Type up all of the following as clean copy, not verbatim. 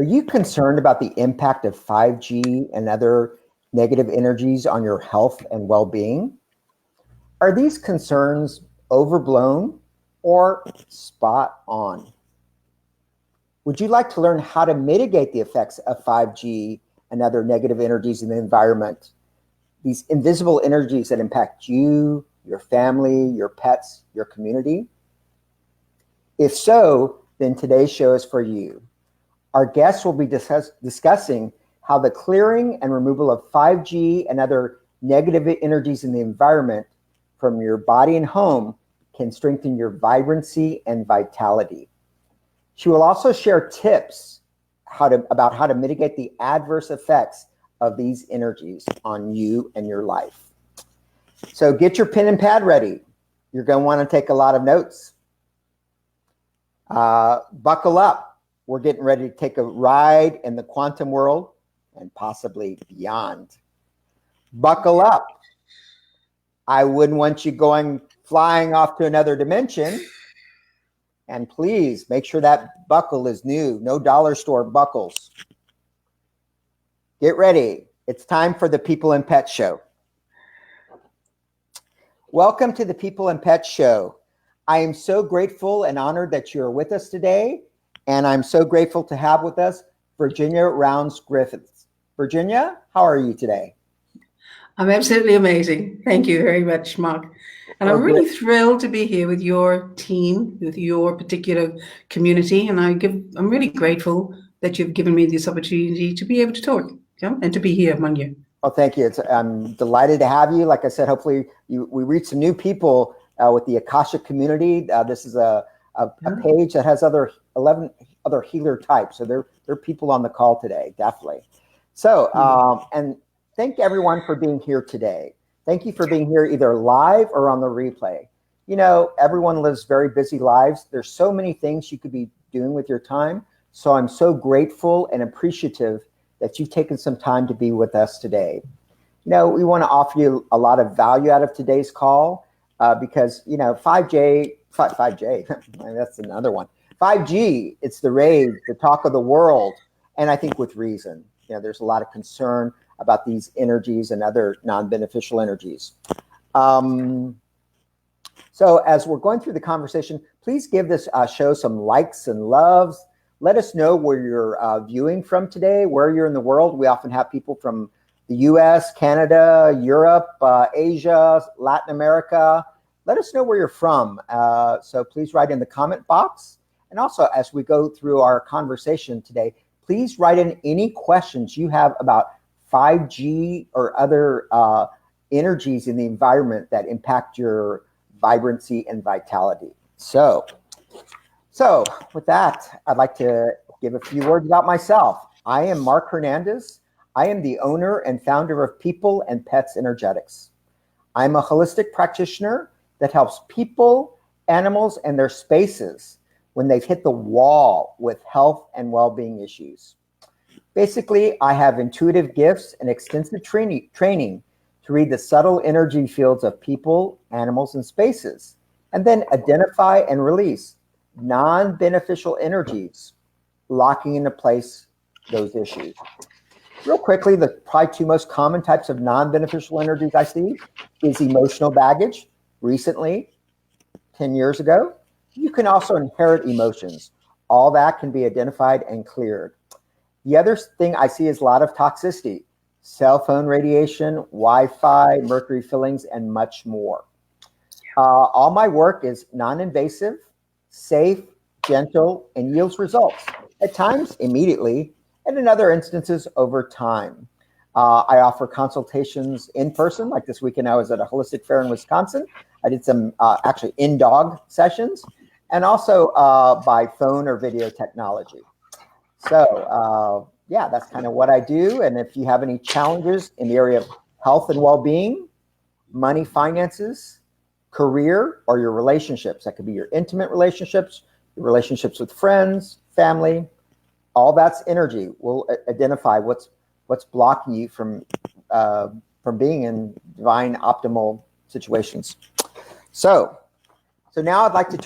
Are you concerned about the impact of 5G and other negative energies on your health and well-being? Are these concerns overblown or spot on? Would you like to learn how to mitigate the effects of 5G and other negative energies in the environment? These invisible energies that impact you, your family, your pets, your community? If so, then today's show is for you. Our guests will be discussing how the clearing and removal of 5G and other negative energies in the environment from your body and home can strengthen your vibrancy and vitality. She will also share tips about how to mitigate the adverse effects of these energies on you and your life. So get your pen and pad ready. You're going to want to take a lot of notes. Buckle up. We're getting ready to take a ride in the quantum world and possibly beyond. Buckle up. I wouldn't want you flying off to another dimension. And please make sure that buckle is new. No dollar store buckles. Get ready. It's time for the People and Pets Show. Welcome to the People and Pets Show. I am so grateful and honored that you're with us today. And I'm so grateful to have with us Virginia Rounds Griffiths. Virginia, how are you today? I'm absolutely amazing. Thank you very much, Mark. And I'm really thrilled to be here with your team, with your particular community. And I'm really grateful that you've given me this opportunity to be able to talk, and to be here among you. Oh, thank you. I'm delighted to have you. Like I said, hopefully we reach some new people with the Akashic community. This is a page that has 11 other healer types. So there are people on the call today, definitely. So, and thank everyone for being here today. Thank you for being here either live or on the replay. You know, everyone lives very busy lives. There's so many things you could be doing with your time. So I'm so grateful and appreciative that you've taken some time to be with us today. You know, we want to offer you a lot of value out of today's call because, you know, 5G, that's another one. 5G, it's the rage, the talk of the world, and I think with reason. You know, there's a lot of concern about these energies and other non-beneficial energies. So as we're going through the conversation, please give this show some likes and loves. Let us know where you're viewing from today, where you're in the world. We often have people from the US, Canada, Europe, Asia, Latin America. Let us know where you're from. So please write in the comment box. And also, as we go through our conversation today, please write in any questions you have about 5G or other energies in the environment that impact your vibrancy and vitality. So with that, I'd like to give a few words about myself. I am Mark Hernandez. I am the owner and founder of People and Pets Energetics. I'm a holistic practitioner that helps people, animals, and their spaces when they've hit the wall with health and well-being issues. Basically, I have intuitive gifts and extensive training to read the subtle energy fields of people, animals, and spaces, and then identify and release non-beneficial energies, locking into place those issues. Real quickly, the probably two most common types of non-beneficial energies I see is emotional baggage. Recently, 10 years ago, you can also inherit emotions. All that can be identified and cleared. The other thing I see is a lot of toxicity, cell phone radiation, Wi-Fi, mercury fillings, and much more. All my work is non-invasive, safe, gentle, and yields results, at times immediately, and in other instances over time. I offer consultations in person, like this weekend I was at a holistic fair in Wisconsin. I did some actually in-dog sessions, and also by phone or video technology. So yeah, that's kind of what I do. And if you have any challenges in the area of health and well-being, money, finances, career, or your relationships, that could be your intimate relationships, your relationships with friends, family, all that's energy. We'll identify what's blocking you from being in divine optimal situations. So now I'd like to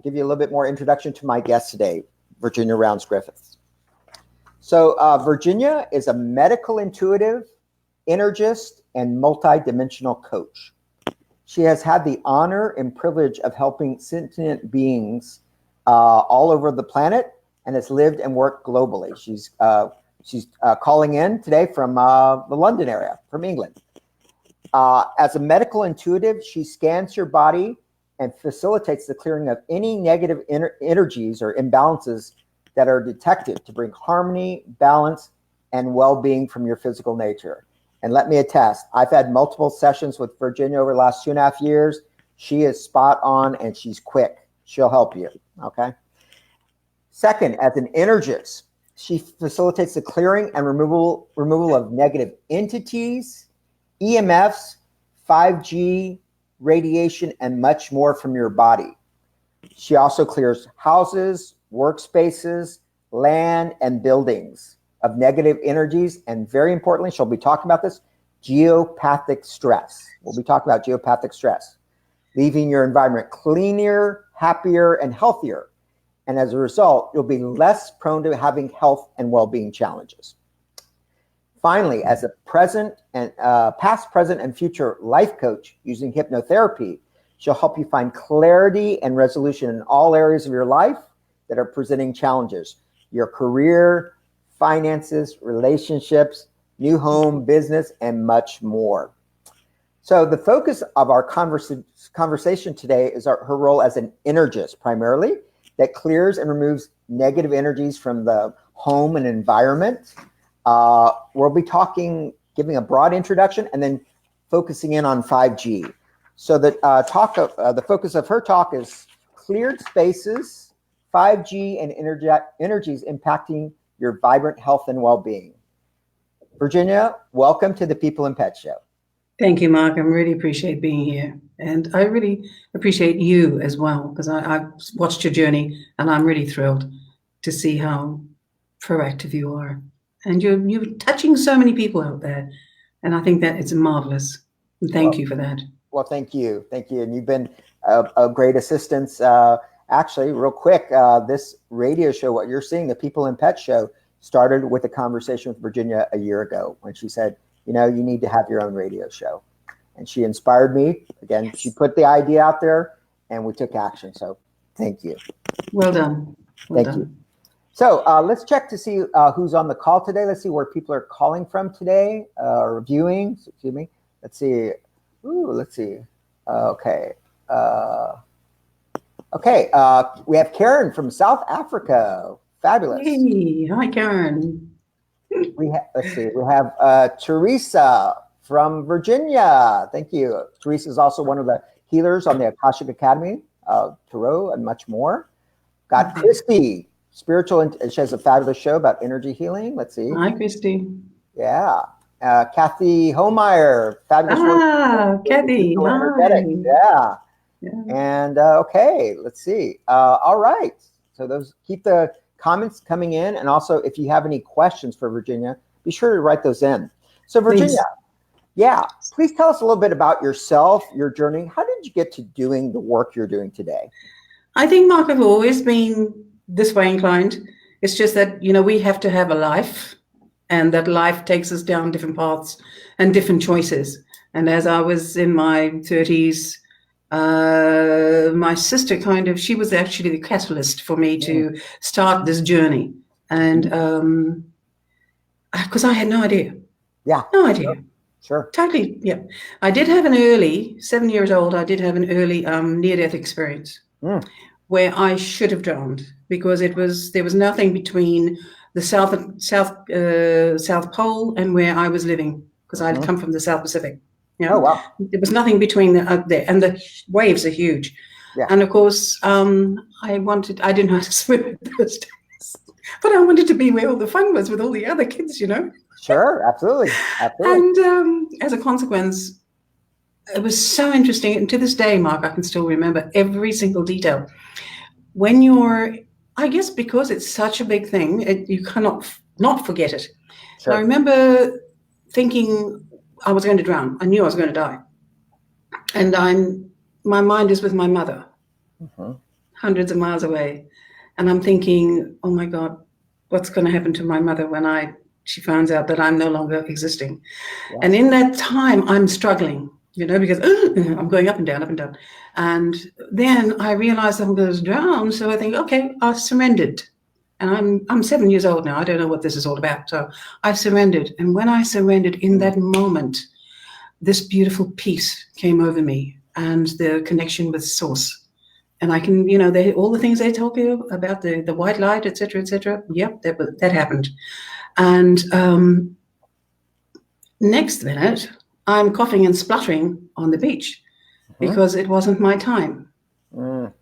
give you a little bit more introduction to my guest today, Virginia Rounds Griffiths. So Virginia is a medical intuitive, energist, and multidimensional coach. She has had the honor and privilege of helping sentient beings all over the planet and has lived and worked globally. She's calling in today from the London area, from England. As a medical intuitive, she scans your body and facilitates the clearing of any negative energies or imbalances that are detected to bring harmony, balance, and well-being from your physical nature. And let me attest, I've had multiple sessions with Virginia over the last 2.5 years. She is spot on and she's quick. She'll help you, okay? Second, as an energist, she facilitates the clearing and removal of negative entities, EMFs, 5G, radiation, and much more from your body. She also clears houses, workspaces, land, and buildings of negative energies. And very importantly, she'll be talking about this, geopathic stress. We'll be talking about geopathic stress, leaving your environment cleaner, happier, and healthier. And as a result, you'll be less prone to having health and well-being challenges. Finally, as a past, present, and future life coach using hypnotherapy, she'll help you find clarity and resolution in all areas of your life that are presenting challenges: your career, finances, relationships, new home, business, and much more. So the focus of our conversation today is her role as an energist, primarily, that clears and removes negative energies from the home and environment. We'll be giving a broad introduction and then focusing in on 5G. So the focus of her talk is cleared spaces, 5G, and energies impacting your vibrant health and well-being. Virginia, welcome to the People and Pet Show. Thank you, Mark. I really appreciate being here. And I really appreciate you as well, because I've watched your journey and I'm really thrilled to see how proactive you are. And you're touching so many people out there. And I think that it's marvelous. And thank you for that. Well, thank you. Thank you. And you've been a great assistance. Actually, real quick, this radio show, what you're seeing, the People and Pet Show, started with a conversation with Virginia a year ago when she said, you need to have your own radio show. And she inspired me. Again, she put the idea out there and we took action. So thank you. Well done. Thank you. So let's check to see who's on the call today. Let's see where people are calling from today, or viewing. Excuse me. Let's see. Let's see. Okay. We have Karen from South Africa. Fabulous. Hey, hi, Karen. Let's see. We have Teresa from Virginia. Thank you. Teresa is also one of the healers on the Akashic Academy, Tarot, and much more. Got Christy, spiritual, she has a fabulous show about energy healing. Let's see. Hi, Christy. Yeah. Kathy Homeyer, fabulous work. Kathy. Hi. Yeah. And okay, let's see. All right. So keep the comments coming in, and also if you have any questions for Virginia, be sure to write those in. So Virginia, please tell us a little bit about yourself, your journey. How did you get to doing the work you're doing today? I think, Mark, I've always been this way inclined. It's just that, we have to have a life, and that life takes us down different paths and different choices. And as I was in my 30s, my sister she was actually the catalyst for me to start this journey. And because I had no idea. Yeah. No idea. Sure. Totally. Yeah. I did have 7 years old, I did have an early near-death experience where I should have drowned, because there was nothing between the South Pole and where I was living, because I'd come from the South Pacific. Yeah. Oh, wow. There was nothing between there, and the waves are huge. Yeah. And of course, I didn't know how to swim at those days, but I wanted to be where all the fun was with all the other kids, Sure, absolutely. And as a consequence, it was so interesting. And to this day, Mark, I can still remember every single detail. When I guess because it's such a big thing, you cannot not forget it. Sure. I remember thinking I was going to drown. I knew I was going to die. And my mind is with my mother, hundreds of miles away. And I'm thinking, oh my God, what's going to happen to my mother when she finds out that I'm no longer existing. Yeah. And in that time, I'm struggling, because I'm going up and down, up and down. And then I realized I'm going to drown. So I think, okay, I surrendered. And I'm 7 years old now. I don't know what this is all about. So I surrendered. And when I surrendered in that moment, this beautiful peace came over me and the connection with source. And I can, all the things they talk you about, the white light, et cetera, yep, that happened. And next minute, I'm coughing and spluttering on the beach because it wasn't my time. And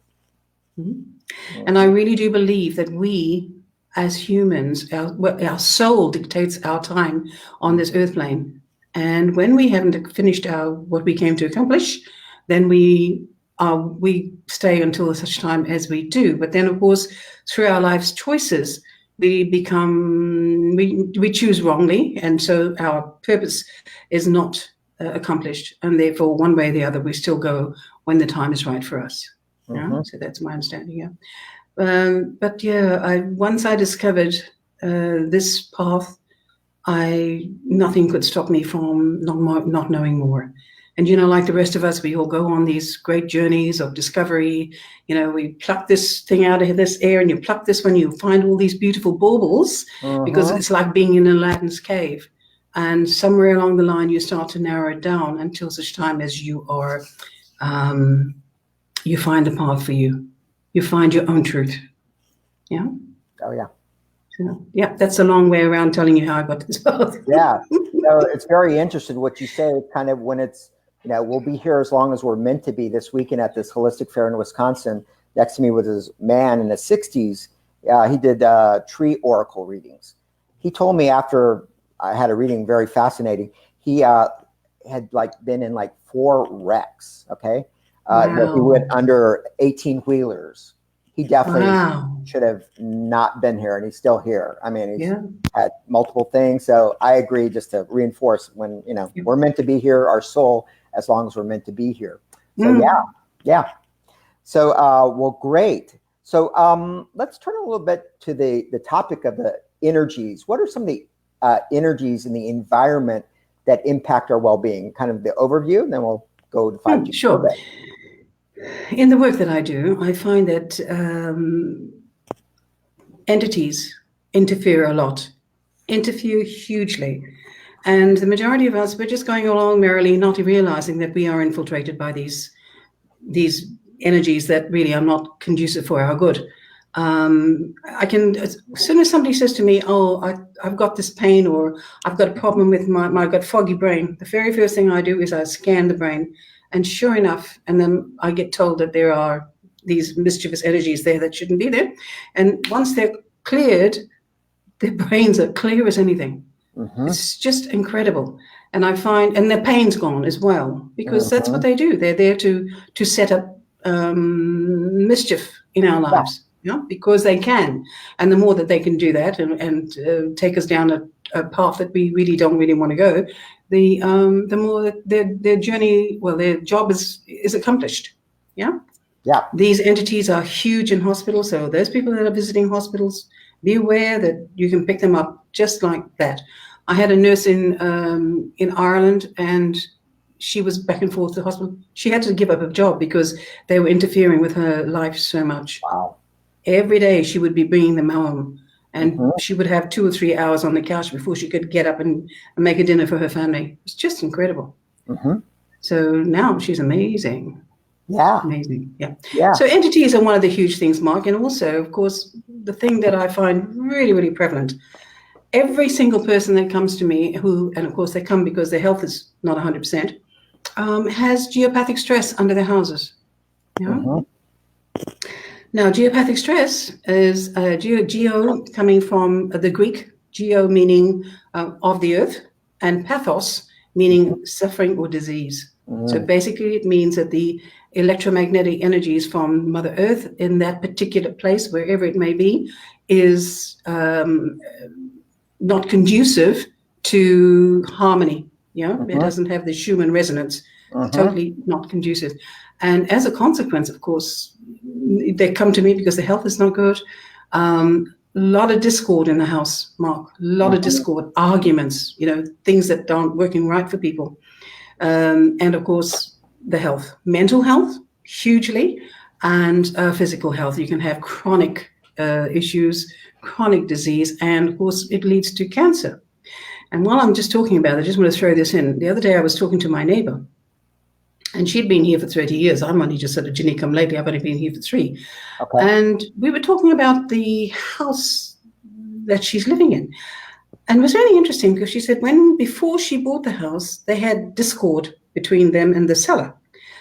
I really do believe that we, as humans, our soul dictates our time on this earth plane. And when we haven't finished what we came to accomplish, then we stay until such time as we do. But then, of course, through our life's choices, we choose wrongly, and so our purpose is not accomplished. And therefore, one way or the other, we still go when the time is right for us. Yeah? So that's my understanding. Yeah. But yeah, once I discovered this path, nothing could stop me from not knowing more. And, like the rest of us, we all go on these great journeys of discovery. We pluck this thing out of this air, and you pluck this when you find all these beautiful baubles, because it's like being in Aladdin's cave. And somewhere along the line, you start to narrow it down until such time as you are, you find the path for you. You find your own truth. Yeah. Oh, yeah. So, yeah, that's a long way around telling you how I got to this path. Yeah. So it's very interesting what you say, kind of when it's, we'll be here as long as we're meant to be. This weekend at this holistic fair in Wisconsin, next to me was this man in his 60s. He did tree oracle readings. He told me after I had a reading, very fascinating, he had been in 4 wrecks, okay? That he went under 18-wheelers. He definitely should have not been here, and he's still here. I mean, he's had multiple things. So I agree, just to reinforce, when, we're meant to be here, our soul, as long as we're meant to be here. So yeah. So, well, great. So let's turn a little bit to the topic of the energies. What are some of the energies in the environment that impact our well-being? Kind of the overview, and then we'll go to 5G. Sure. In the work that I do, I find that entities interfere a lot, interfere hugely. And the majority of us, we're just going along merrily, not realizing that we are infiltrated by these energies that really are not conducive for our good. As soon as somebody says to me, I've got this pain, or I've got a problem with I've got foggy brain, the very first thing I do is I scan the brain. And sure enough, and then I get told that there are these mischievous energies there that shouldn't be there. And once they're cleared, their brains are clear as anything. It's just incredible. And I find, and their pain's gone as well, because that's what they do. They're there to set up mischief in our lives, because they can. And the more that they can do that and take us down a path that we really don't want to go, the more that their journey, their job is accomplished. Yeah. These entities are huge in hospitals. So those people that are visiting hospitals, be aware that you can pick them up just like that. I had a nurse in Ireland, and she was back and forth to the hospital. She had to give up her job because they were interfering with her life so much. Wow. Every day she would be bringing them home. And she would have 2 or 3 hours on the couch before she could get up and make a dinner for her family. It was just incredible. So now she's amazing. Yeah. Amazing. Yeah. So entities are one of the huge things, Mark. And also, of course, the thing that I find really, really prevalent, every single person that comes to me and of course they come because their health is not 100%, has geopathic stress under their houses. Now, geopathic stress is geo coming from the Greek, geo meaning of the earth, and pathos meaning suffering or disease. So basically it means that the electromagnetic energies from Mother Earth in that particular place, wherever it may be, is not conducive to harmony. It doesn't have the Schumann resonance, totally not conducive. And as a consequence, of course, they come to me because their health is not good. A lot of discord in the house, Mark. A lot of discord, arguments, things that aren't working right for people. And of course, the health, mental health, hugely, and physical health. You can have chronic issues, chronic disease, and of course, it leads to cancer. And while I'm just talking about it, I just want to throw this in. The other day, I was talking to my neighbor, and she'd been here for 30 years. I'm only just sort of Ginny come lately. I've only been here for 3. Okay. And we were talking about the house that she's living in. And it was really interesting because she said before she bought the house, they had discord between them and the seller.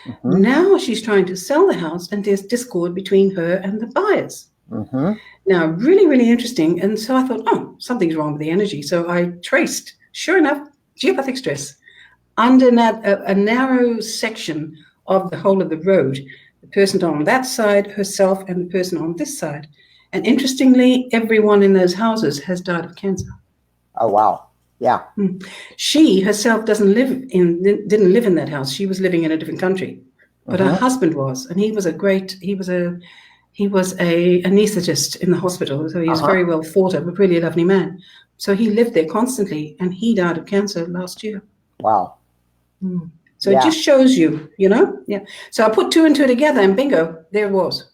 Mm-hmm. Now she's trying to sell the house and there's discord between her and the buyers. Mm-hmm. Now, really, really interesting. And so I thought, something's wrong with the energy. So I traced, sure enough, Geo Pathak Stress. Under a narrow section of the whole of the road, the person on that side, herself, and the person on this side. And interestingly, everyone in those houses has died of cancer. Oh, wow. Yeah. She herself didn't live in that house. She was living in a different country, but her husband was, and he was a anesthetist in the hospital. So he was very well thought of, a really lovely man. So he lived there constantly, and he died of cancer last year. Wow. So it just shows you, Yeah. So I put 2 and 2 together, and bingo, there it was.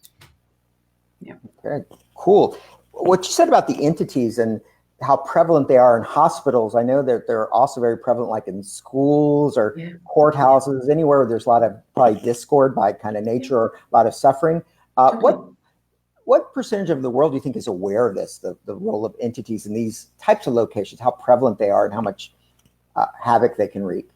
Yeah. Very cool. What you said about the entities and how prevalent they are in hospitals, I know that they're also very prevalent, like in schools or courthouses, anywhere where there's a lot of probably discord by kind of nature or a lot of suffering. What percentage of the world do you think is aware of this, the role of entities in these types of locations, how prevalent they are and how much havoc they can wreak?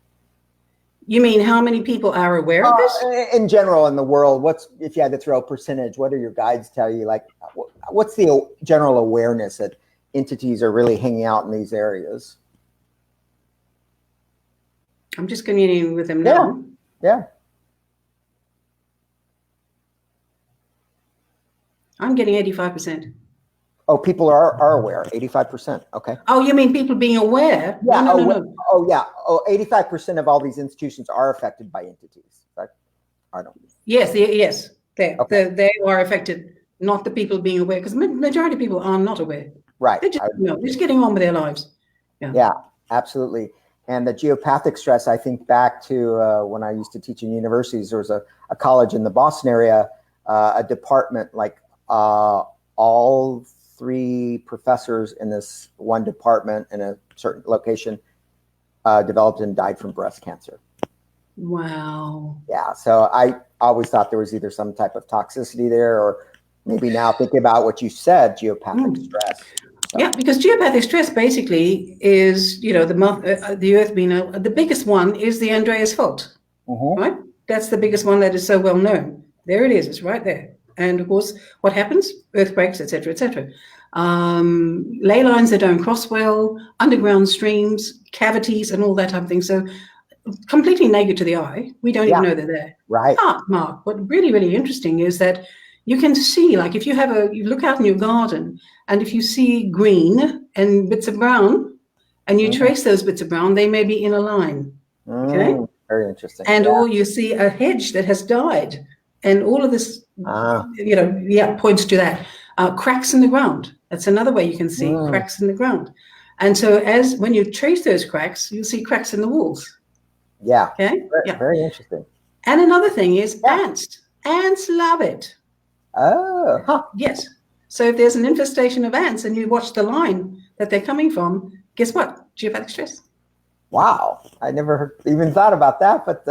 You mean how many people are aware of this? In general, in the world, if you had to throw a percentage, what do your guides tell you? Like, what's the general awareness that entities are really hanging out in these areas? I'm just communicating with them now. Yeah. I'm getting 85%. Oh, people are aware, 85%. Okay. Oh, you mean people being aware? Yeah. No. Oh, yeah. Oh, 85% of all these institutions are affected by entities. I don't. Yes. They are affected, not the people being aware, because majority of people are not aware. Right. They're just getting on with their lives. Yeah, absolutely. And the Geo Pathak Stress, I think back to when I used to teach in universities, there was a college in the Boston area, a department, like all 3 professors in this one department in a certain location developed and died from breast cancer. Wow. Yeah. So I always thought there was either some type of toxicity there, or maybe now thinking about what you said, geopathic stress. So. Yeah, because geopathic stress basically is, the Earth being the biggest one is the Andreas fault, right? That's the biggest one that is so well known. There it is. It's right there. And of course, what happens? Earthquakes, etc., etc. Ley lines that don't cross well, underground streams, cavities, and all that type of thing. So completely naked to the eye. We don't even know they're there. Right. But Mark, what really, really interesting is that you can see, like if you look out in your garden, and if you see green and bits of brown, and you trace those bits of brown, they may be in a line. Okay. Very interesting. And or you see a hedge that has died, and all of this, points to that. Cracks in the ground. That's another way you can see cracks in the ground. And so when you trace those cracks, you'll see cracks in the walls. Yeah. Okay. Very interesting. And another thing is ants. Ants love it. Oh. Huh. Yes. So if there's an infestation of ants and you watch the line that they're coming from, guess what? Geopathic stress. Wow. I never even thought about that, but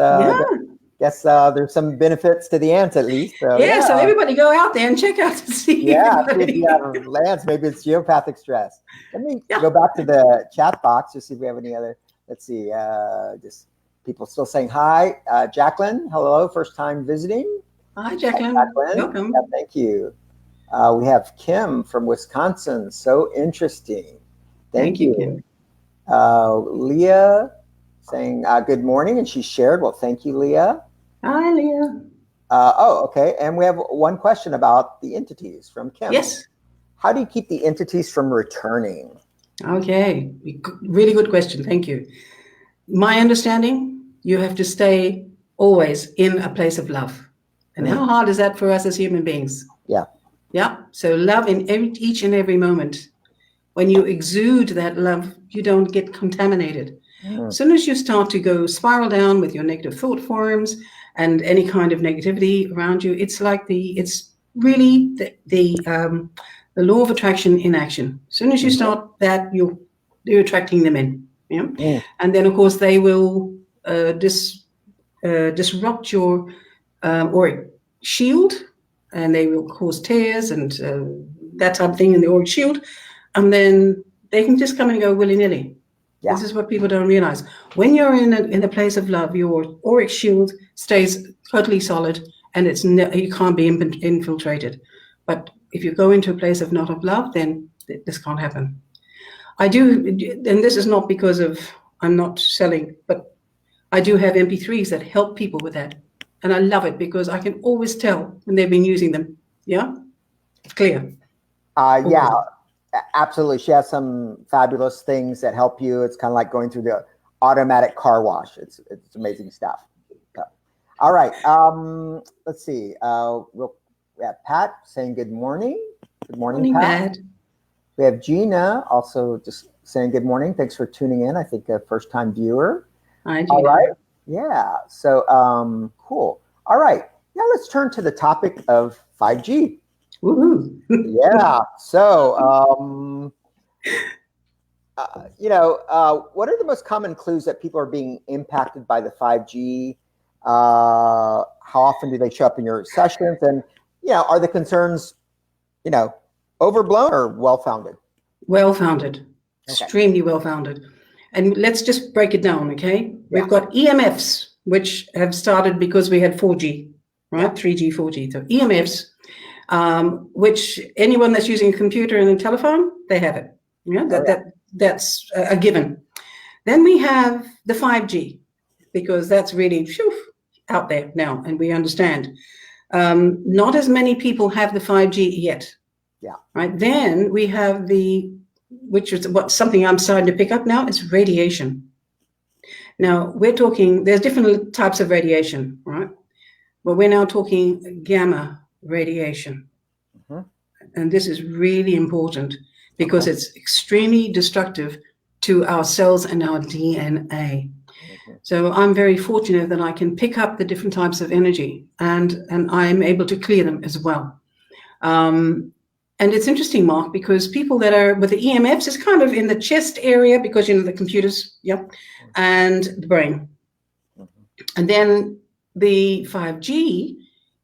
guess there's some benefits to the ants at least. So, so everybody go out there and check out to see. Maybe it's geopathic stress. Let me go back to the chat box to see if we have any other. Let's see. Just people still saying hi. Jacqueline, hello, first time visiting. Hi, Jacqueline. Welcome. Yeah, thank you. We have Kim from Wisconsin. So interesting. Thank you. Kim. Leah saying good morning, and she shared. Well, thank you, Leah. Hi, Leah. Okay. And we have one question about the entities from Kim. Yes. How do you keep the entities from returning? Okay. Really good question. Thank you. My understanding, you have to stay always in a place of love. And how hard is that for us as human beings? Yeah. Yeah. So love in each and every moment. When you exude that love, you don't get contaminated. As soon as you start to go spiral down with your negative thought forms and any kind of negativity around you, it's like it's really the law of attraction in action. As soon as you start that, you're attracting them in. Yeah. And then of course they will disrupt your auric shield, and they will cause tears and that type of thing in the auric shield. And then they can just come and go willy-nilly. Yeah. This is what people don't realize. When you're in a place of love, your auric shield stays totally solid, and you can't be infiltrated. But if you go into a place of not of love, then this can't happen. I do, and this is not because I'm not selling, but I do have MP3s that help people with that. And I love it because I can always tell when they've been using them. Yeah? It's clear. Yeah. Absolutely. She has some fabulous things that help you. It's kind of like going through the automatic car wash. It's amazing stuff. Okay. All right. Let's see. We have Pat saying good morning. Good morning, Pat. We have Gina also just saying good morning. Thanks for tuning in. I think a first-time viewer. Hi, Gina. All right. Yeah. So cool. All right. Now let's turn to the topic of 5G. Woohoo. Yeah. So, what are the most common clues that people are being impacted by the 5G? How often do they show up in your sessions? And, are the concerns, overblown or well-founded? Well-founded. Okay. Extremely well-founded. And let's just break it down, okay? Yeah. We've got EMFs, which have started because we had 4G, right? Yeah. 3G, 4G. So EMFs. Which anyone that's using a computer and a telephone, they have it. That's a given. Then we have the 5G, because that's really out there now, and we understand. Not as many people have the 5G yet. Yeah. Right. Then we have which is something I'm starting to pick up now, is radiation. Now we're talking, there's different types of radiation, right? But we're now talking gamma radiation. And this is really important because it's extremely destructive to our cells and our DNA. So I'm very fortunate that I can pick up the different types of energy, and I'm able to clear them as well. And it's interesting, Mark, because people that are with the EMFs is kind of in the chest area, because the computers, and the brain. And then the 5G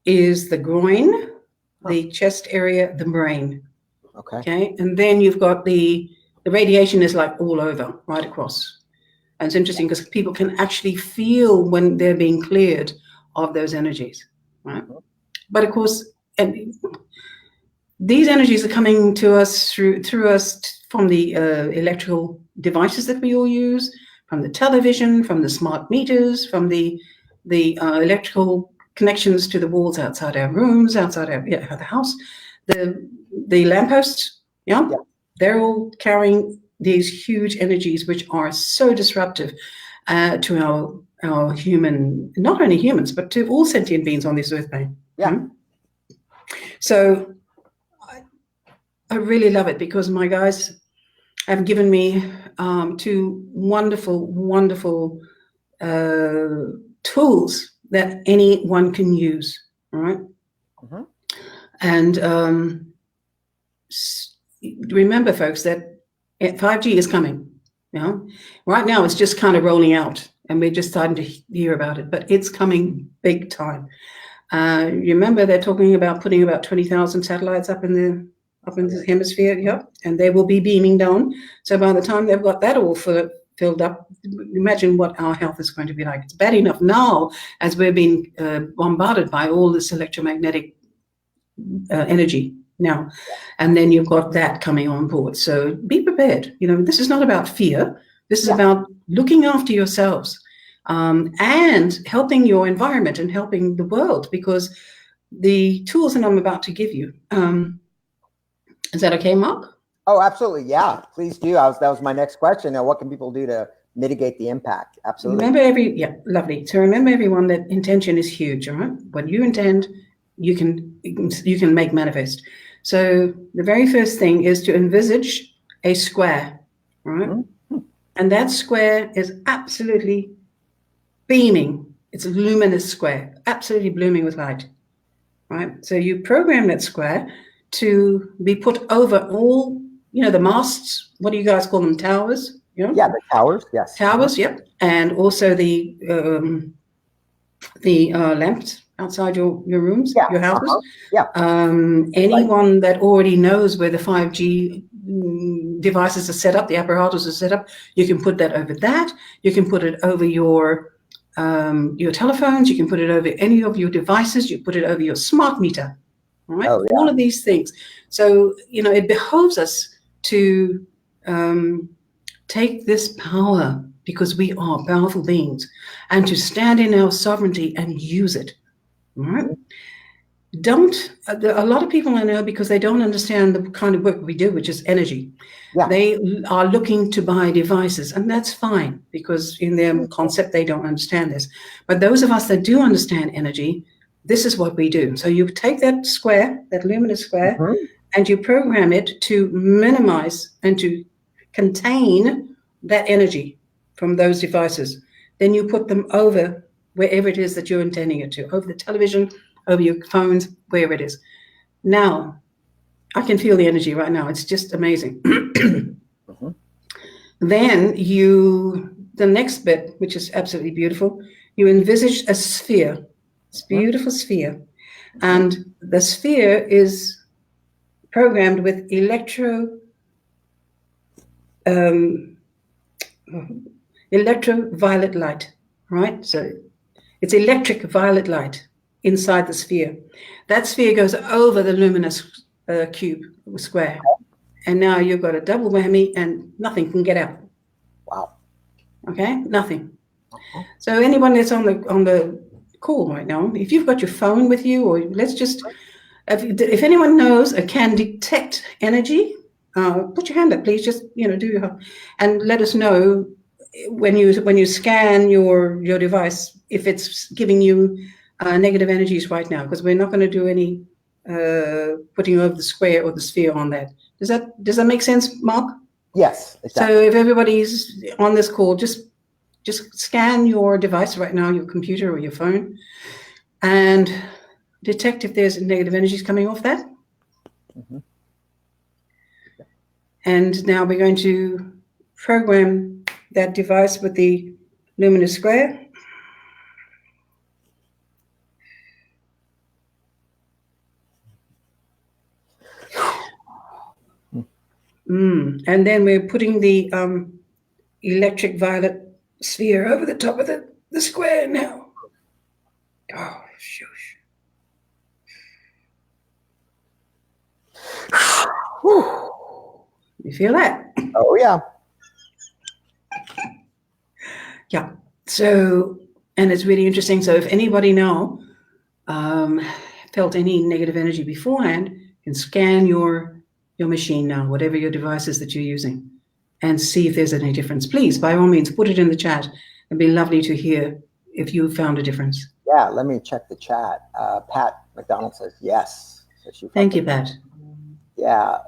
is the groin, the chest area, the brain. Okay. And then you've got the radiation is like all over, right across. And it's interesting because people can actually feel when they're being cleared of those energies, right? But of course, and these energies are coming to us through us from the electrical devices that we all use, from the television, from the smart meters, from the electrical connections to the walls outside our rooms, outside the house, the lampposts, they're all carrying these huge energies which are so disruptive to our human, not only humans, but to all sentient beings on this earth plane. Yeah. So I really love it because my guys have given me two wonderful, wonderful tools that anyone can use, all right? And remember, folks, that 5G is coming. Right now it's just kind of rolling out, and we're just starting to hear about it, but it's coming big time. You remember they're talking about putting about 20,000 satellites up in the hemisphere, and they will be beaming down. So by the time they've got that all filled up, imagine what our health is going to be like. It's bad enough now as we're being bombarded by all this electromagnetic energy now, and then you've got that coming on board. So be prepared. This is not about fear. This is about looking after yourselves and helping your environment and helping the world, because the tools that I'm about to give you. Is that okay, Mark? Oh, absolutely. Yeah, please do. That was my next question. Now, what can people do to mitigate the impact? Absolutely. Remember lovely. So remember, everyone, that intention is huge. All right. What you intend, you can make manifest. So the very first thing is to envisage a square, right? Mm-hmm. And that square is absolutely beaming. It's a luminous square, absolutely blooming with light, right? So you program that square to be put over all, the masts. What do you guys call them? Towers? Yeah, the towers, yes. Towers, yep. And also the lamps outside your rooms, your houses. Yeah. Anyone that already knows where the 5G devices are set up, the apparatus are set up, you can put that over that. You can put it over your telephones. You can put it over any of your devices. You put it over your smart meter. All right, all of these things. So it behoves us to take this power, because we are powerful beings, and to stand in our sovereignty and use it. All right. A lot of people I know, because they don't understand the kind of work we do, which is energy. Yeah. They are looking to buy devices, and that's fine, because in their concept, they don't understand this. But those of us that do understand energy, this is what we do. So you take that square, that luminous square, and you program it to minimize and to contain that energy from those devices. Then you put them over wherever it is that you're intending it to, over the television, over your phones, wherever it is. Now, I can feel the energy right now. It's just amazing. Then the next bit, which is absolutely beautiful, you envisage a sphere. It's a beautiful sphere. And the sphere is programmed with electroviolet light, right? So it's electric violet light inside the sphere. That sphere goes over the luminous cube, square. And now you've got a double whammy and nothing can get out. Wow. Okay, nothing. So anyone that's on the call right now, if you've got your phone with you, or let's just, if anyone knows or can detect energy, put your hand up, please. Just do your, and let us know when you scan your device if it's giving you negative energies right now, because we're not going to do any putting over the square or the sphere on that. Does that make sense, Mark? Yes. Exactly. So if everybody's on this call, just scan your device right now, your computer or your phone, and detect if there's negative energies coming off that. And now we're going to program that device with the luminous square. And then we're putting the electric violet sphere over the top of the square now. Oh, shush. You feel that? Oh, yeah. Yeah. So, and it's really interesting. So if anybody now felt any negative energy beforehand, you can scan your machine now, whatever your device is that you're using, and see if there's any difference. Please, by all means, put it in the chat. It'd be lovely to hear if you found a difference. Yeah, let me check the chat. Pat McDonald says yes. So thank you, Pat. Yeah,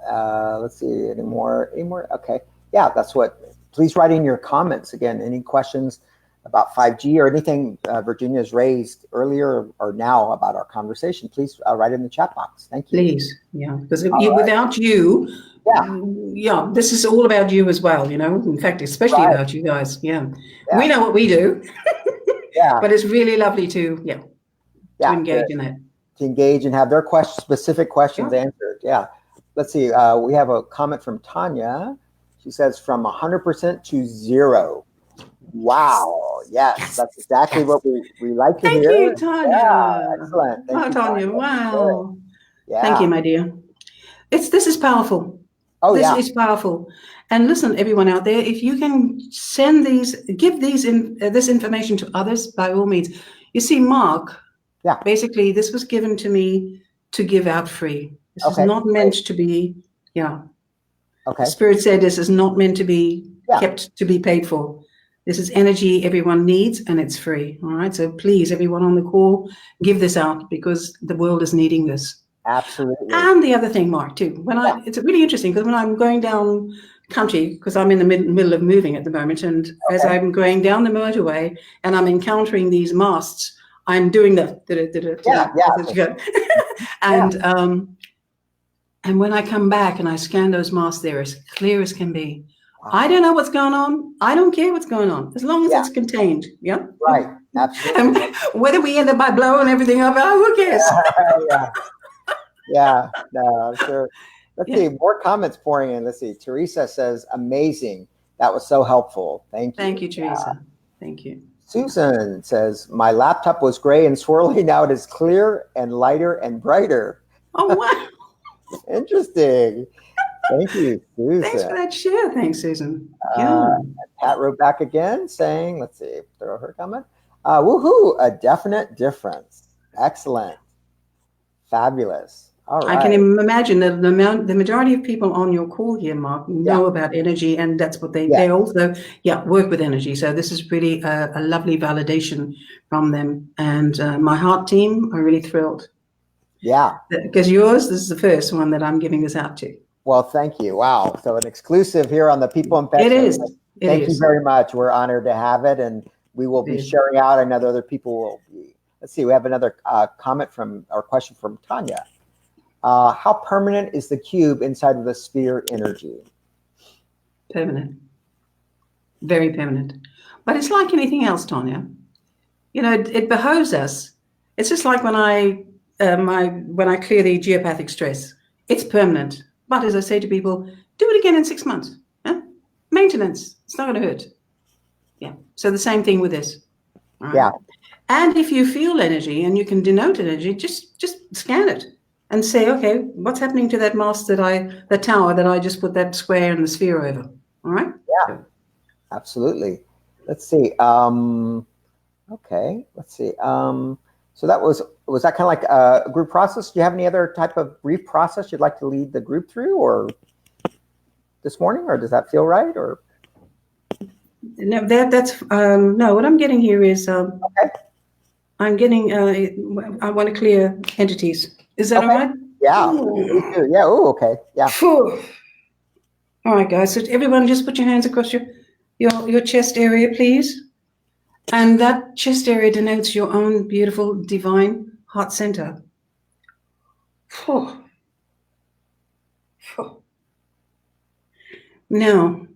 let's see, any more? Okay, yeah, that's what, please write in your comments. Again, any questions about 5G or anything Virginia's raised earlier or now about our conversation, please write in the chat box. Thank you. Please, yeah, because without you, this is all about you as well, in fact, especially about you guys. Yeah. We know what we do. But it's really lovely to engage in it. To engage and have their specific questions answered. Yeah. Let's see. We have a comment from Tanya. She says from 100% to 0. Wow. Yes, that's exactly what we like to hear. Thank you, Tanya. Yeah, excellent. Thank you, Tanya. Wow. Yeah. Thank you, my dear. This is powerful. Oh, this is powerful. And listen, everyone out there, if you can give this information to others, by all means. You see, Mark, basically, this was given to me to give out free. This is not meant to be, Okay. Spirit said this is not meant to be kept to be paid for. This is energy everyone needs, and it's free. All right. So please, everyone on the call, give this out, because the world is needing this. Absolutely. And the other thing, Mark, too, it's really interesting because when I'm going down country, because I'm in the middle of moving at the moment, and as I'm going down the motorway and I'm encountering these masts, I'm doing and when I come back and I scan those masts, they're as clear as can be. Wow. I don't know what's going on. I don't care what's going on, as long as it's contained. Yeah. Right. Absolutely. And whether we end up by blowing everything up, who cares? No, I'm sure. Let's see, more comments pouring in. Let's see. Teresa says, amazing. That was so helpful. Thank you. Thank you, Teresa. Thank you. Susan says, my laptop was gray and swirly. Now it is clear and lighter and brighter. Oh, wow. Interesting. Thank you, Susan. Thanks for that share. Thanks, Susan. Pat wrote back again saying, let's see, throw her comment. Woohoo, a definite difference. Excellent. Fabulous. All right. I can imagine that the majority of people on your call here, Mark, know about energy, and that's what they also work with energy. So this is really a lovely validation from them. And my heart team are really thrilled. Yeah. Because this is the first one that I'm giving this out to. Well, thank you. Wow. So an exclusive here on the People and Pets. It is. Thank you very much. We're honored to have it, and we will be sharing out. I know other people will be. Let's see. We have another question from Tanya. How permanent is the cube inside of the sphere energy? Permanent. Very permanent. But it's like anything else, Tanya. It behoves us. It's just like when I clear the Geo Pathak Stress. It's permanent. But as I say to people, do it again in 6 months. Maintenance. It's not going to hurt. Yeah. So the same thing with this. Right? Yeah. And if you feel energy and you can denote energy, just scan it and say, okay, what's happening to that mast the tower that I just put that square and the sphere over? All right? Yeah. Absolutely. Let's see. Okay. Let's see. So that was that kind of like a group process? Do you have any other type of brief process you'd like to lead the group through, or this morning, or does that feel right? Or no, that's no. What I'm getting here is I'm getting. I want to clear entities. Is that all right? Yeah. Ooh. Yeah. Oh, okay. Yeah. Whew. All right, guys. So everyone, just put your hands across your chest area, please. And that chest area denotes your own beautiful divine heart center. Now,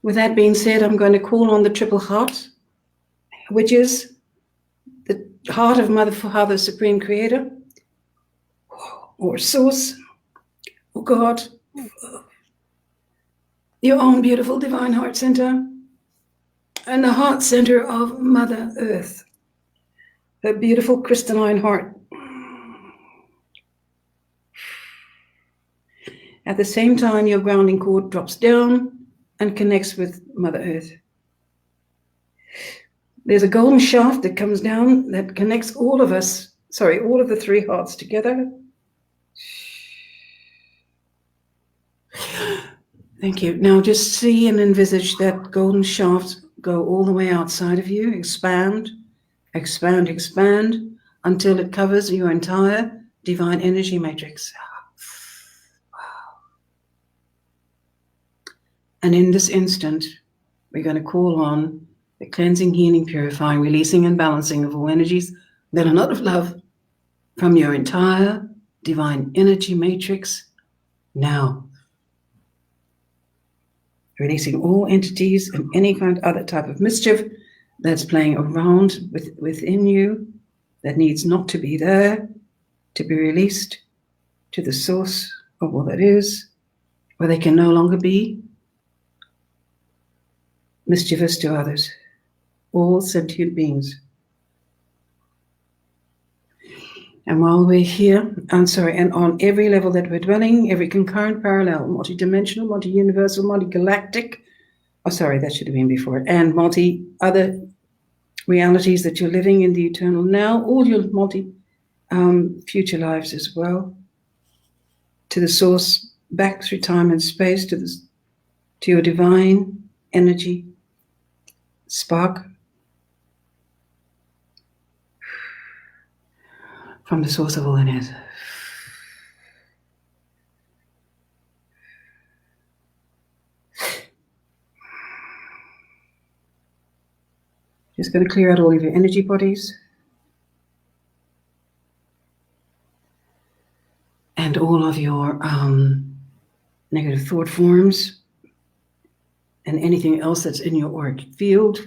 with that being said, I'm going to call on the triple heart, which is the heart of Mother Father, Supreme Creator, or Source, or God, your own beautiful divine heart center, and the heart center of Mother Earth, her beautiful crystalline heart. At the same time, your grounding cord drops down and connects with Mother Earth. There's a golden shaft that comes down that connects all of the three hearts together. Thank you. Now just see and envisage that golden shaft go all the way outside of you, expand, expand, expand, until it covers your entire divine energy matrix. And in this instant, we're going to call on the cleansing, healing, purifying, releasing, and balancing of all energies that are not of love from your entire divine energy matrix now. Releasing all entities and any kind of other type of mischief that's playing around within you that needs not to be there, to be released to the source of what it is, where they can no longer be mischievous to others, all sentient beings. And while we're here, and on every level that we're dwelling, every concurrent parallel, multidimensional, multi-universal, multi-galactic, that should have been before it, and multi-other realities that you're living in the eternal now, all your future lives as well, to the source, back through time and space, to your divine energy spark. from the source of all that is. Just going to clear out all of your energy bodies and all of your negative thought forms and anything else that's in your auric field.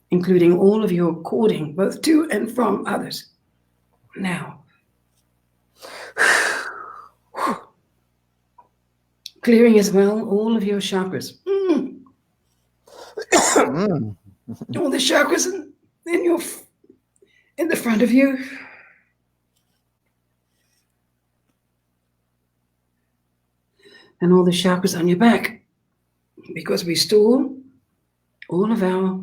Including all of your courting, both to and from others. Now, clearing as well all of your chakras. All the chakras in the front of you. And all the chakras on your back. Because we store all of our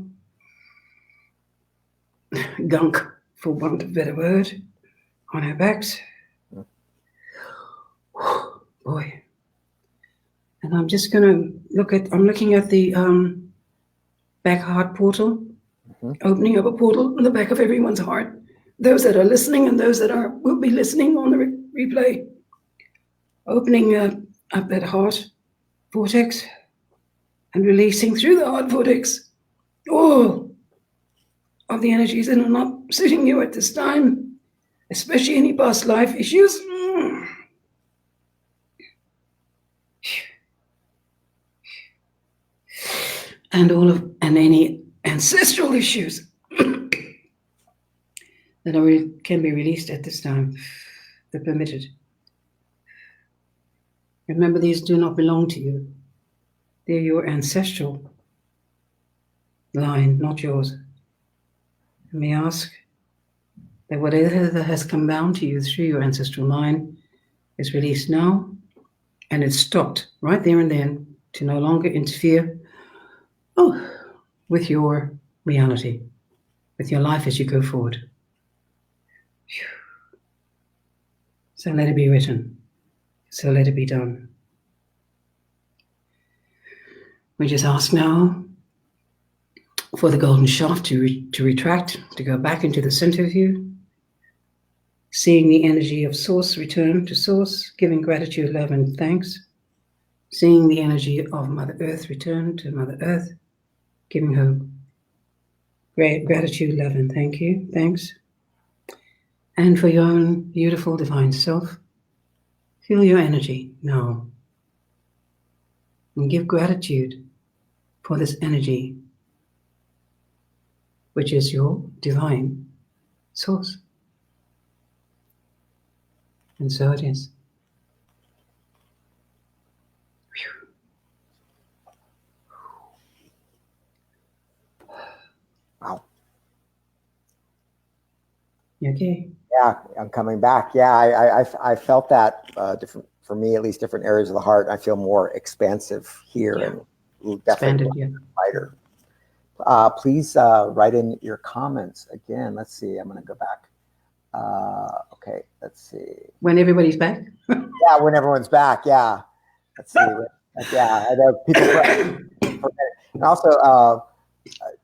gunk, for want of a better word, on our backs. Boy. And I'm just going to I'm looking at the back heart portal, opening up a portal in the back of everyone's heart. Those that are listening and those that will be listening on the replay. Opening up that heart vortex and releasing through the heart vortex all of the energies that are not suiting you at this time, especially any past life issues. And any ancestral issues that can be released at this time. They're permitted. Remember, these do not belong to you. They're your ancestral line, not yours. And we ask that whatever that has come down to you through your ancestral line is released now, and it's stopped right there and then to no longer interfere with your reality, with your life as you go forward. So let it be written. So let it be done. We just ask now for the golden shaft to retract, to go back into the center of you, seeing the energy of source return to source, giving gratitude, love, and thanks, seeing the energy of Mother Earth return to Mother Earth, giving her great gratitude, love, and thanks. And for your own beautiful divine self, feel your energy now. And give gratitude for this energy, which is your divine source. And so it is. Wow. You okay? Yeah, I'm coming back. Yeah, I felt that different, for me at least, different areas of the heart. I feel more expansive here and definitely lighter. Please write in your comments again. Let's see. I'm going to go back. Okay, let's see. When everybody's back? Yeah, when everyone's back. Yeah. Let's see. Yeah, I know people. And also,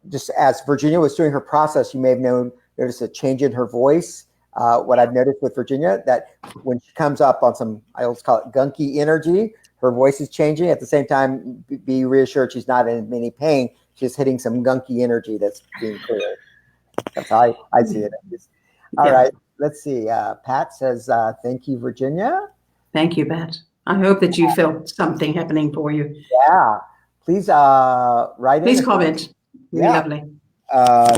just as Virginia was doing her process, you may have noticed a change in her voice. What I've noticed with Virginia, that when she comes up on some, I always call it gunky energy, her voice is changing. At the same time, be reassured she's not in any pain. She's hitting some gunky energy that's being cleared. That's how I see it. All right, let's see. Pat says, thank you, Virginia. Thank you, Pat. I hope that you felt something happening for you. Yeah, please write in. Please comment. Yeah. Lovely.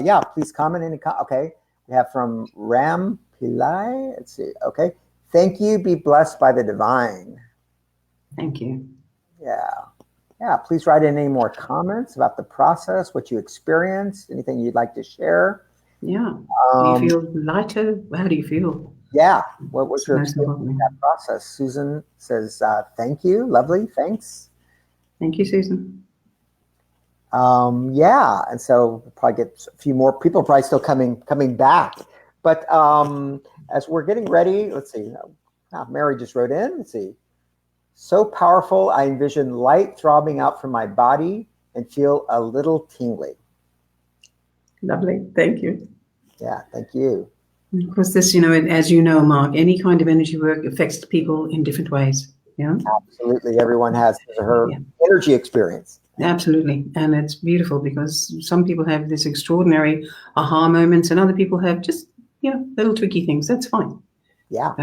Yeah, please comment. Okay, we have from Ram Pillai. Let's see. Okay, thank you. Be blessed by the divine. Thank you. Yeah. Please write in any more comments about the process, what you experienced, anything you'd like to share. Yeah. Do you feel lighter? How do you feel? Yeah. What was your experience in that process? Susan says, thank you. Lovely. Thanks. Thank you, Susan. Yeah. And so we'll probably get a few more people probably still coming back. But as we're getting ready, let's see. Mary just wrote in. Let's see. So powerful, I envision light throbbing out from my body and feel a little tingly. Lovely. Thank you. Yeah, thank you. Because this, as you know, Mark, any kind of energy work affects people in different ways. Yeah. Absolutely. Everyone has his or her energy experience. Absolutely. And it's beautiful because some people have this extraordinary aha moments and other people have just, little tricky things. That's fine. Yeah.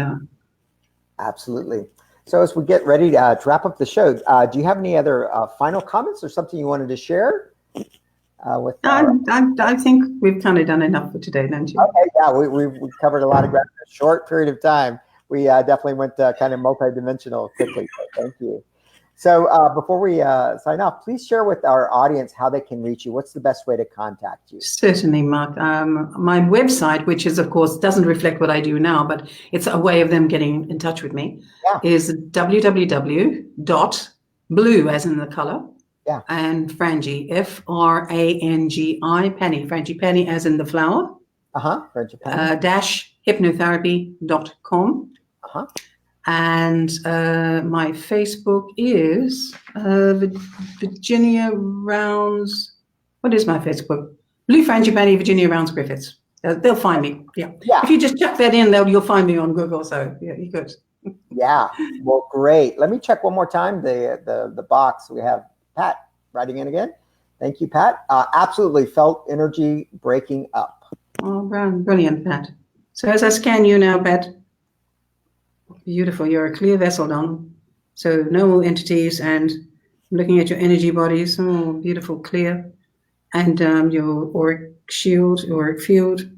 Absolutely. So as we get ready to wrap up the show, do you have any other final comments or something you wanted to share? I think we've kind of done enough for today, don't you? Okay, yeah, we covered a lot of ground in a short period of time. We definitely went kind of multidimensional quickly. So thank you. So before we sign off, please share with our audience how they can reach you. What's the best way to contact you? Certainly, Mark. My website, which is, of course, doesn't reflect what I do now, but it's a way of them getting in touch with me, is www.blue, as in the color, and Frangi, Frangi, Penny, Frangipani, as in the flower, hypnotherapy.com. And my Facebook is Virginia Rounds. What is my Facebook? Blue Frangipani, Virginia Rounds Griffiths. They'll find me. Yeah. If you just chuck that in, you'll find me on Google. So yeah, you could. Yeah. Well, great. Let me check one more time the box. We have Pat writing in again. Thank you, Pat. Absolutely felt energy breaking up. Oh, brilliant, Pat. So as I scan you now, Pat. Beautiful. You're a clear vessel, Don. So no more entities, and looking at your energy bodies. Oh, beautiful, clear. And your auric shield, auric field,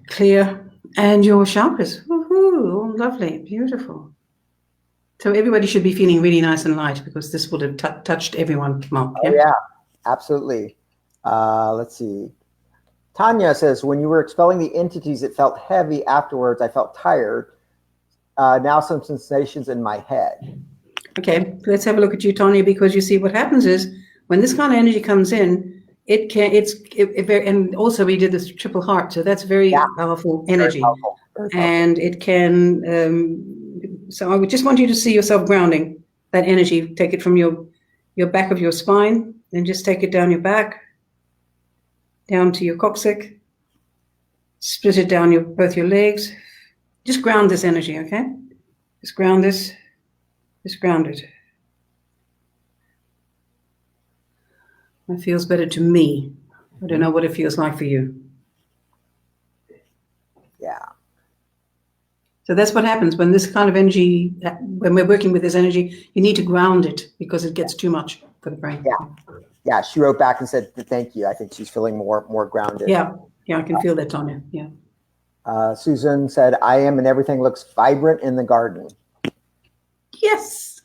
clear. And your chakras. Woohoo! Lovely. Beautiful. So everybody should be feeling really nice and light because this would have touched everyone, Mark. Oh, yeah, absolutely. Let's see. Tanya says, when you were expelling the entities, it felt heavy afterwards. I felt tired. Now some sensations in my head. Okay, let's have a look at you, Tanya, because you see what happens is when this kind of energy comes in, and also we did this triple heart, so that's very powerful energy. Very powerful. And it can, so I would just want you to see yourself grounding that energy. Take it from your back of your spine, and just take it down your back, down to your coccyx, split it down both your legs. Just ground this energy, okay? Just ground this. Just ground it. It feels better to me. I don't know what it feels like for you. Yeah. So that's what happens when this kind of energy, when we're working with this energy, you need to ground it because it gets too much for the brain. Yeah. Yeah. She wrote back and said, thank you. I think she's feeling more grounded. Yeah. Yeah. I can feel that, Tanya. Yeah. Susan said, I am, and everything looks vibrant in the garden. Yes.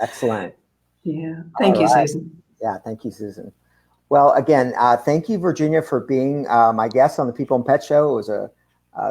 Excellent. Yeah. Thank you, Susan. Yeah. Thank you, Susan. Well, again, thank you, Virginia, for being my guest on the People and Pet Show. It was a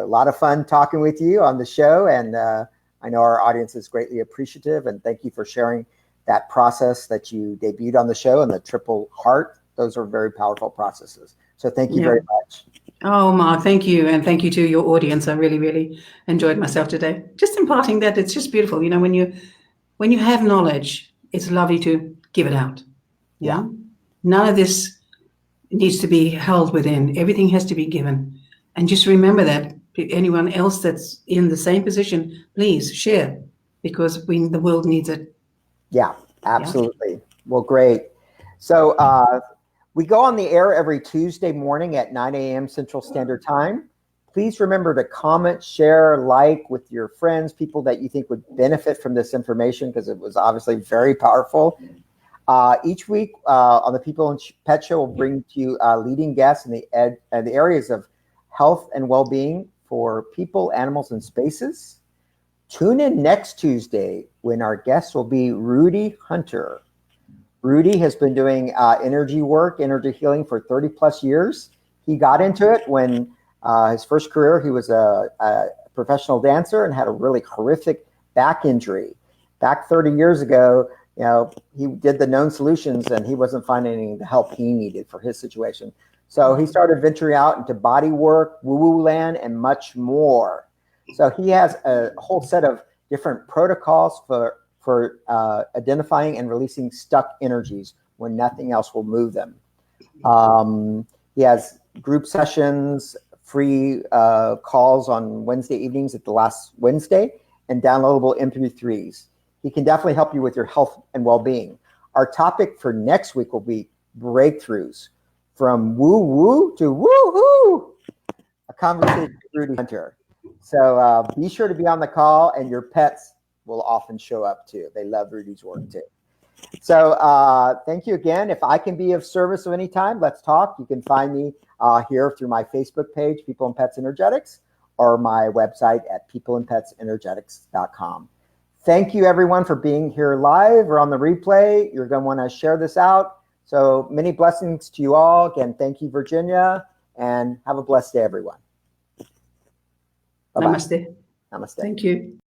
lot of fun talking with you on the show, and I know our audience is greatly appreciative, and thank you for sharing that process that you debuted on the show and the triple heart. Those are very powerful processes. So thank you very much. Oh, Mark, thank you. And thank you to your audience. I really, really enjoyed myself today. Just imparting that it's just beautiful. You know, when you have knowledge, it's lovely to give it out. Yeah. None of this needs to be held within. Everything has to be given. And just remember that anyone else that's in the same position, please share because the world needs it. Yeah, absolutely. Yeah. Well, great. So, we go on the air every Tuesday morning at 9 a.m. Central Standard Time. Please remember to comment, share, like with your friends, people that you think would benefit from this information because it was obviously very powerful. Each week on the People and Pet Show, we'll bring to you leading guests in the areas of health and well-being for people, animals, and spaces. Tune in next Tuesday when our guest will be Rudy Hunter. Rudy has been doing energy work, energy healing for 30 plus years. He got into it when his first career, he was a professional dancer and had a really horrific back injury. Back 30 years ago, he did the known solutions and he wasn't finding the help he needed for his situation. So he started venturing out into body work, woo-woo land, and much more. So he has a whole set of different protocols for identifying and releasing stuck energies when nothing else will move them. He has group sessions, free calls on Wednesday evenings at the last Wednesday, and downloadable MP3s. He can definitely help you with your health and well-being. Our topic for next week will be breakthroughs, from woo-woo to woo-hoo, a conversation with Rudy Hunter. So be sure to be on the call, and your pets will often show up too. They love Rudy's work too. So thank you again. If I can be of service of any time, let's talk. You can find me here through my Facebook page, People and Pets Energetics, or my website at peopleandpetsenergetics.com. Thank you, everyone, for being here live or on the replay. You're going to want to share this out. So many blessings to you all. Again, thank you, Virginia, and have a blessed day, everyone. Bye-bye. Namaste. Namaste. Thank you.